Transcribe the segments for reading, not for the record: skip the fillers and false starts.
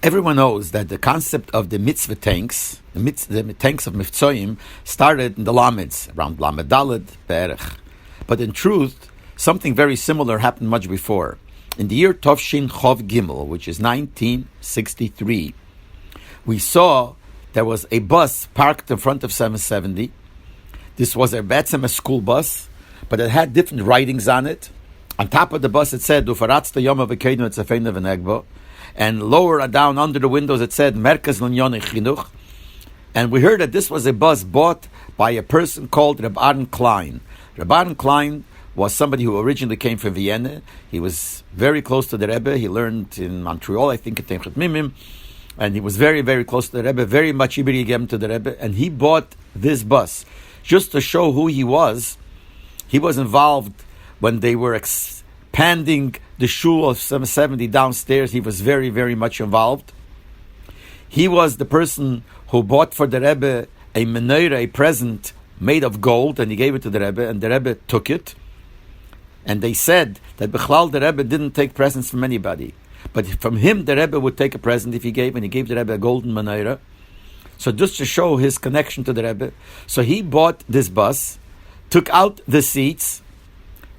Everyone knows that the concept of the mitzvah tanks, the tanks of Mivtzoyim, started in the Lameds, around Lamed Daled, Be'erech. But in truth, something very similar happened much before. In the year Tovshin Chov Gimel, which is 1963, we saw there was a bus parked in front of 770. This was a school bus, but it had different writings on it. On top of the bus it said, Ufaratzta Yom HaVekeinu Etzafeinu V'Negbo. And lower down under the windows it said Merkaz L'Nyonei Chinuch. And we heard that this was a bus bought by a person called Reb Aaron Klein. Reb Aaron Klein was somebody who originally came from Vienna. He was very close to the Rebbe. He learned in Montreal, I think, at Temchat Mimim. And he was very, very close to the Rebbe, very much Ibirigem to the Rebbe. And he bought this bus just to show who he was. He was involved when they were expanding the shul of 770 downstairs. He was very, very much involved. He was the person who bought for the Rebbe a menorah, a present made of gold, and he gave it to the Rebbe, and the Rebbe took it. And they said that Bechlal, the Rebbe didn't take presents from anybody. But from him, the Rebbe would take a present if he gave, and he gave the Rebbe a golden menorah. So just to show his connection to the Rebbe. So he bought this bus, took out the seats,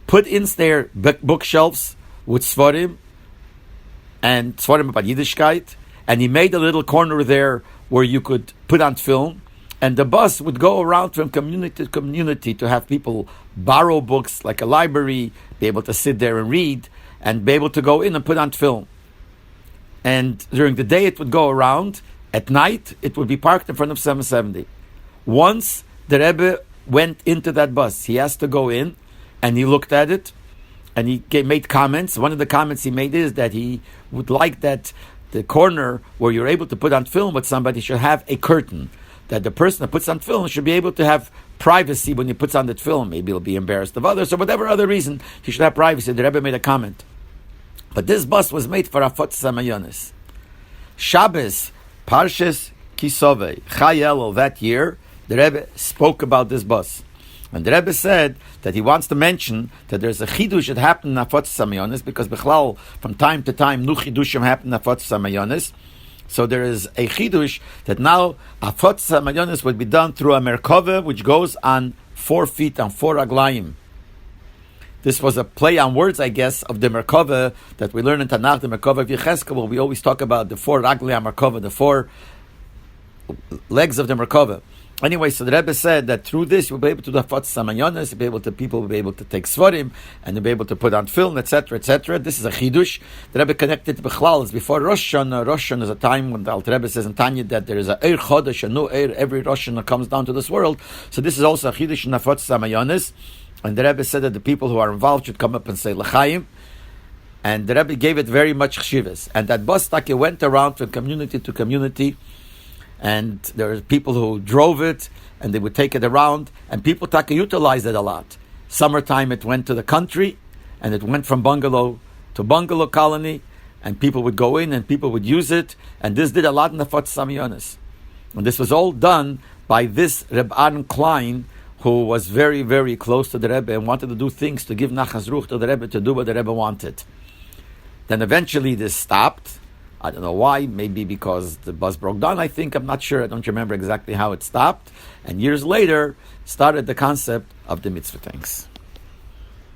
put in there bookshelves with Svarim and Svarim about Yiddishkeit, and he made a little corner there where you could put on film, and the bus would go around from community to community to have people borrow books like a library, be able to sit there and read, and be able to go in and put on film. And during the day it would go around. At night it would be parked in front of 770. Once the Rebbe went into that bus, he has to go in, and he looked at it, and he made comments. One of the comments he made is that he would like that the corner where you're able to put on film with somebody should have a curtain, that the person that puts on film should be able to have privacy when he puts on that film. Maybe he'll be embarrassed of others, or whatever other reason, he should have privacy. The Rebbe made a comment. But this bus was made for Afot Samayonis. Shabbos, Parshas Kisove, Chayel, that year, the Rebbe spoke about this bus. And the Rebbe said that he wants to mention that there's a chidush that happened in Afot Samayonis, because Bechlal, from time to time, new chidushim happened in Afot Samayonis. So there is a chidush that now Afot Samayonis would be done through a merkava, which goes on 4 feet, on 4 aglayim. This was a play on words, I guess, of the merkava that we learn in Tanakh, the merkava of Yecheskel. We always talk about the 4 aglayim merkava, the 4 legs of the merkava. Anyway, so the Rebbe said that through this you'll be able to do Afot Samayonis, people will be able to take Svarim, and they'll be able to put on film, etc., etc. This is a chidush. The Rebbe connected to Bechlal. It's before Rosh Hashanah. Rosh Hashanah is a time when the Alter Rebbe says in Tanya that there is a Eir Chodesh, a new Eir, every Rosh Hashanah comes down to this world. So this is also a chidush in Afot Samayonis. And the Rebbe said that the people who are involved should come up and say L'chaim. And the Rebbe gave it very much chshivas. And that bus taki went around from community to community. And there were people who drove it, and they would take it around, and people utilized it a lot. Summertime it went to the country, and it went from bungalow to bungalow colony, and people would go in and people would use it, and this did a lot in the Fat Samionis. And this was all done by this Reb Aaron Klein, who was very, very close to the Rebbe and wanted to do things to give Nachas Ruch to the Rebbe, to do what the Rebbe wanted. Then eventually this stopped. I don't know why, maybe because the bus broke down, I think, I'm not sure, I don't remember exactly how it stopped. And years later, started the concept of the mitzvah tanks.